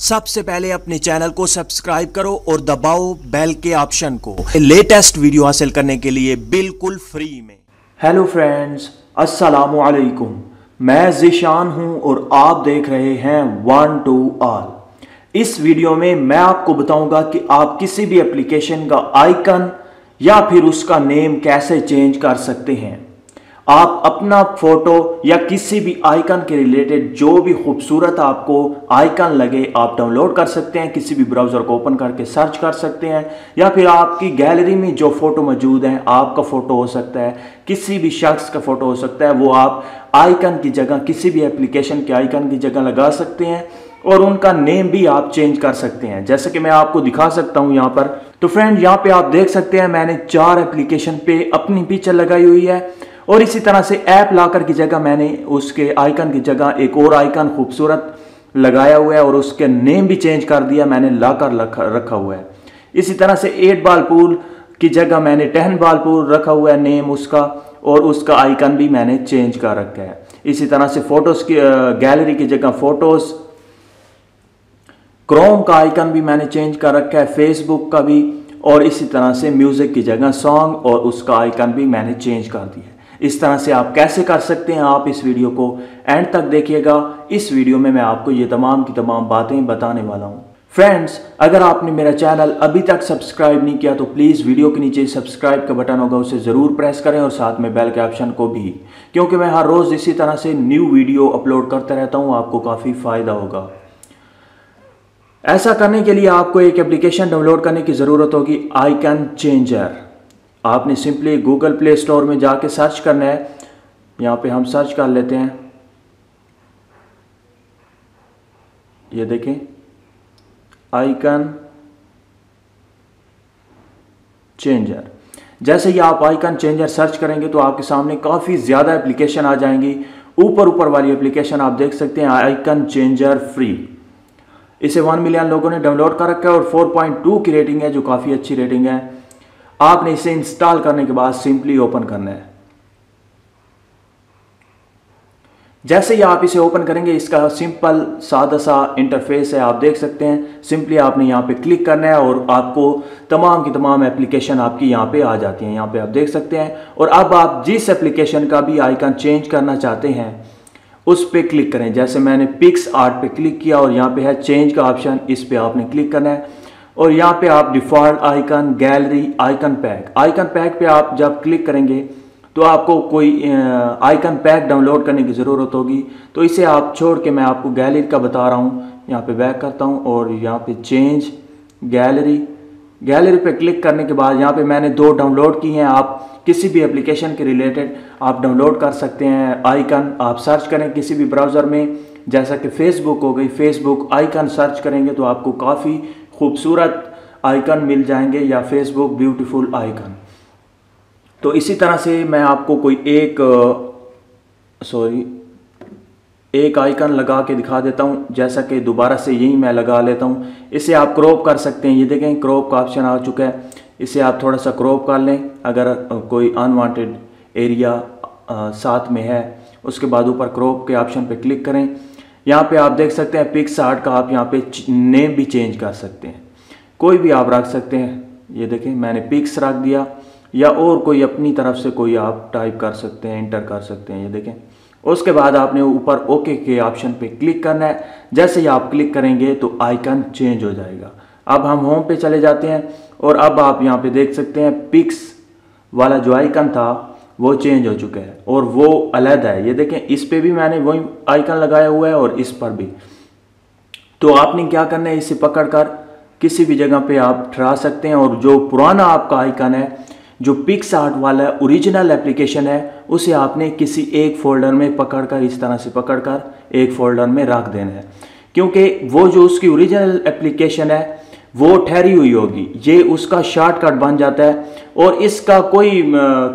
सबसे पहले अपने चैनल को सब्सक्राइब करो और दबाओ बेल के ऑप्शन को लेटेस्ट वीडियो हासिल करने के लिए बिल्कुल फ्री में। हेलो फ्रेंड्स, अस्सलामु अलैकुम। मैं ज़ीशान हूं और आप देख रहे हैं वन टू ऑल। इस वीडियो में मैं आपको बताऊंगा कि आप किसी भी एप्लीकेशन का आइकन या फिर उसका नेम कैसे चेंज कर सकते हैं। आप अपना फोटो या किसी भी आइकन के रिलेटेड जो भी खूबसूरत आपको आइकन लगे आप डाउनलोड कर सकते हैं, किसी भी ब्राउज़र को ओपन करके सर्च कर सकते हैं, या फिर आपकी गैलरी में जो फ़ोटो मौजूद है, आपका फ़ोटो हो सकता है, किसी भी शख्स का फ़ोटो हो सकता है, वो आप आइकन की जगह किसी भी एप्लीकेशन के आइकन की जगह लगा सकते हैं और उनका नेम भी आप चेंज कर सकते हैं। जैसे कि मैं आपको दिखा सकता हूं यहाँ पर। तो फ्रेंड, यहाँ पे आप देख सकते हैं मैंने 4 एप्लीकेशन पे अपनी पिक्चर लगाई हुई है और इसी तरह से ऐप लाकर की जगह मैंने उसके आइकन की जगह एक और आइकन खूबसूरत लगाया हुआ है और उसके नेम भी चेंज कर दिया मैंने, लाकर रखा हुआ है। इसी तरह से 8 बॉल पूल की जगह मैंने 10 बॉल पूल रखा हुआ है नेम उसका, और उसका आइकन भी मैंने चेंज कर रखा है। इसी तरह से फोटोज़ की गैलरी की जगह फोटोज़, क्रोम का आइकन भी मैंने चेंज कर रखा है, फेसबुक का भी, और इसी तरह से म्यूज़िक की जगह सॉन्ग और उसका आइकन भी मैंने चेंज कर दिया है। इस तरह से आप कैसे कर सकते हैं, आप इस वीडियो को एंड तक देखिएगा। इस वीडियो में मैं आपको ये तमाम की तमाम बातें बताने वाला हूँ। फ्रेंड्स, अगर आपने मेरा चैनल अभी तक सब्सक्राइब नहीं किया तो प्लीज़ वीडियो के नीचे सब्सक्राइब का बटन होगा, उसे ज़रूर प्रेस करें और साथ में बेल के ऑप्शन को भी, क्योंकि मैं हर रोज़ इसी तरह से न्यू वीडियो अपलोड करता रहता हूँ, आपको काफ़ी फ़ायदा होगा। ऐसा करने के लिए आपको एक एप्लीकेशन डाउनलोड करने की ज़रूरत होगी, आइकन चेंजर। आपने सिंपली गूगल प्ले स्टोर में जाके सर्च करना है। यहाँ पे हम सर्च कर लेते हैं, ये देखें आइकन चेंजर। जैसे ही आप आइकन चेंजर सर्च करेंगे तो आपके सामने काफ़ी ज़्यादा एप्लीकेशन आ जाएंगी। ऊपर वाली एप्लीकेशन आप देख सकते हैं आइकन चेंजर फ्री। इसे 1 मिलियन लोगों ने डाउनलोड कर रखा है और 4.2 की रेटिंग है, जो काफ़ी अच्छी रेटिंग है। आपने इसे इंस्टॉल करने के बाद सिंपली ओपन करना है। जैसे ही आप इसे ओपन करेंगे, इसका सिंपल सादा सा इंटरफेस है, आप देख सकते हैं। सिंपली आपने यहाँ पे क्लिक करना है और आपको तमाम की तमाम एप्लीकेशन आपकी यहाँ पे आ जाती हैं। यहाँ पे आप देख सकते हैं। और अब आप जिस एप्लीकेशन का भी आइकन चेंज करना चाहते हैं उस पर क्लिक करें। जैसे मैंने पिक्स आर्ट पे क्लिक किया और यहाँ पे है चेंज का ऑप्शन, इस पे आपने क्लिक करना है और यहाँ पे आप default icon, gallery, icon pack पे आप जब क्लिक करेंगे तो आपको कोई आइकन पैक डाउनलोड करने की ज़रूरत होगी। तो इसे आप छोड़ के मैं आपको गैलरी का बता रहा हूँ। यहाँ पे बैक करता हूँ और यहाँ पे चेंज गैलरी पे क्लिक करने के बाद यहाँ पे मैंने 2 डाउनलोड की हैं। आप किसी भी एप्लीकेशन के रिलेटेड आप डाउनलोड कर सकते हैं आइकन। आप सर्च करें किसी भी ब्राउज़र में, जैसा कि फेसबुक हो गई, फेसबुक आइकन सर्च करेंगे तो आपको काफ़ी खूबसूरत आइकन मिल जाएंगे, या फेसबुक ब्यूटीफुल आइकन। तो इसी तरह से मैं आपको कोई एक आइकन लगा के दिखा देता हूँ। जैसा कि दोबारा से यही मैं लगा लेता हूँ। इसे आप क्रॉप कर सकते हैं। ये देखें क्रॉप का ऑप्शन आ चुका है। इसे आप थोड़ा सा क्रॉप कर लें अगर कोई अनवांटेड एरिया साथ में है। उसके बाद ऊपर क्रॉप के ऑप्शन पे क्लिक करें। यहाँ पे आप देख सकते हैं पिक्स आर्ट का आप यहाँ पे नेम भी चेंज कर सकते हैं, कोई भी आप रख सकते हैं। ये देखें मैंने पिक्स रख दिया, या और कोई अपनी तरफ से कोई आप टाइप कर सकते हैं, एंटर कर सकते हैं। ये देखें। उसके बाद आपने ऊपर ओके के ऑप्शन पे क्लिक करना है। जैसे ही आप क्लिक करेंगे तो आइकन चेंज हो जाएगा। अब हम होम पे चले जाते हैं और अब आप यहाँ पे देख सकते हैं पिक्स वाला जो आइकन था वो चेंज हो चुका है और वो अलग है। ये देखें इस पे भी मैंने वही आइकन लगाया हुआ है और इस पर भी। तो आपने क्या करना है, इसे पकड़कर किसी भी जगह पे आप ठहरा सकते हैं और जो पुराना आपका आइकन है, जो पिक्स आर्ट वाला ओरिजिनल एप्लीकेशन है, उसे आपने किसी एक फोल्डर में पकड़कर, इस तरह से पकड़कर एक फोल्डर में रख देना है, क्योंकि वो जो उसकी ओरिजिनल एप्लीकेशन है वो ठहरी हुई होगी, ये उसका शॉर्टकट बन जाता है। और इसका कोई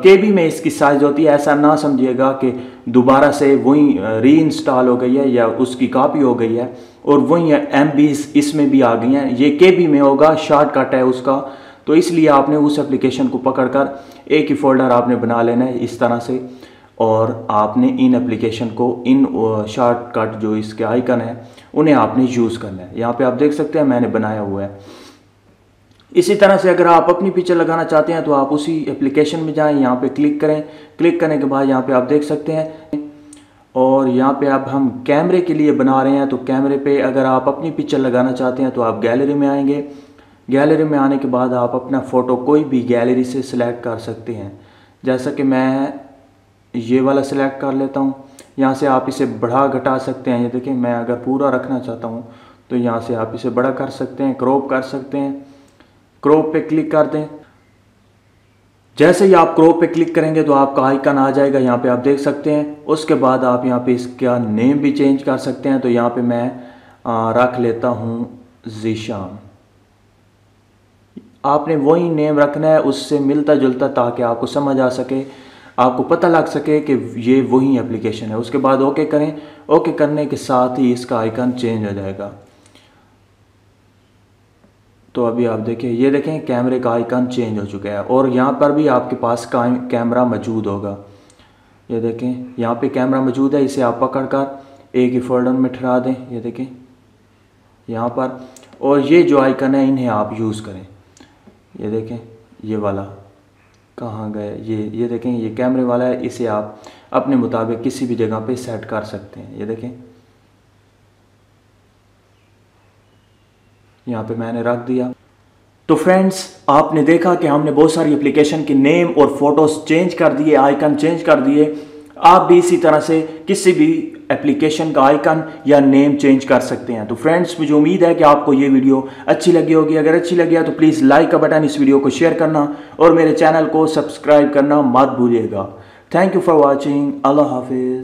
केबी में इसकी साइज होती है, ऐसा ना समझिएगा कि दोबारा से वही री इंस्टॉल हो गई है या उसकी कॉपी हो गई है और वही MBs इसमें भी आ गई हैं। ये केबी में होगा, शॉर्टकट है उसका। तो इसलिए आपने उस एप्लीकेशन को पकड़कर एक ही फोल्डर आपने बना लेना है इस तरह से। और आपने इन एप्लीकेशन को, इन शॉर्टकट जो इसके आइकन है उन्हें आपने यूज़ करना है। यहाँ पे आप देख सकते हैं मैंने बनाया हुआ है। इसी तरह से अगर आप अपनी पिक्चर लगाना चाहते हैं तो आप उसी एप्लीकेशन में जाएं, यहाँ पे क्लिक करें। क्लिक करने के बाद यहाँ पे आप देख सकते हैं, और यहाँ पे अब हम कैमरे के लिए बना रहे हैं तो कैमरे पे अगर आप अपनी पिक्चर लगाना चाहते हैं तो आप गैलरी में आएंगे। गैलरी में आने के बाद आप अपना फ़ोटो कोई भी गैलरी से सिलेक्ट कर सकते हैं। जैसा कि मैं ये वाला सिलेक्ट कर लेता हूँ। यहाँ से आप इसे बढ़ा घटा सकते हैं। ये देखिए, मैं अगर पूरा रखना चाहता हूँ तो यहाँ से आप इसे बड़ा कर सकते हैं, क्रॉप कर सकते हैं। क्रॉप पे क्लिक कर दें। जैसे ही आप क्रॉप पे क्लिक करेंगे तो आपका आइकन आ जाएगा, यहाँ पे आप देख सकते हैं। उसके बाद आप यहाँ पे इसका नेम भी चेंज कर सकते हैं। तो यहाँ पे मैं रख लेता हूँ ज़ीशान। आपने वही नेम रखना है, उससे मिलता जुलता, ताकि आपको समझ आ सके, आपको पता लग सके कि ये वही एप्लीकेशन है। उसके बाद ओके करें। ओके करने के साथ ही इसका आइकन चेंज हो जाएगा। तो अभी आप देखिए, ये देखें कैमरे का आइकन चेंज हो चुका है और यहाँ पर भी आपके पास कैमरा मौजूद होगा। ये देखें यहाँ पे कैमरा मौजूद है। इसे आप पकड़कर एक ही फोल्डर में ठहरा दें। ये देखें यहाँ पर, और ये जो आइकन है इन्हें आप यूज़ करें। ये देखें ये वाला कहाँ गए, ये देखें ये कैमरे वाला है। इसे आप अपने मुताबिक किसी भी जगह पे सेट कर सकते हैं। ये देखें यहाँ पे मैंने रख दिया। तो फ्रेंड्स, आपने देखा कि हमने बहुत सारी एप्लीकेशन के नेम और फोटोज चेंज कर दिए, आइकन चेंज कर दिए। आप भी इसी तरह से किसी भी एप्लीकेशन का आइकन या नेम चेंज कर सकते हैं। तो फ्रेंड्स, मुझे उम्मीद है कि आपको ये वीडियो अच्छी लगी होगी। अगर अच्छी लगी है तो प्लीज़ लाइक का बटन, इस वीडियो को शेयर करना और मेरे चैनल को सब्सक्राइब करना मत भूलिएगा। Thank you for watching. अल्लाह हाफिज़।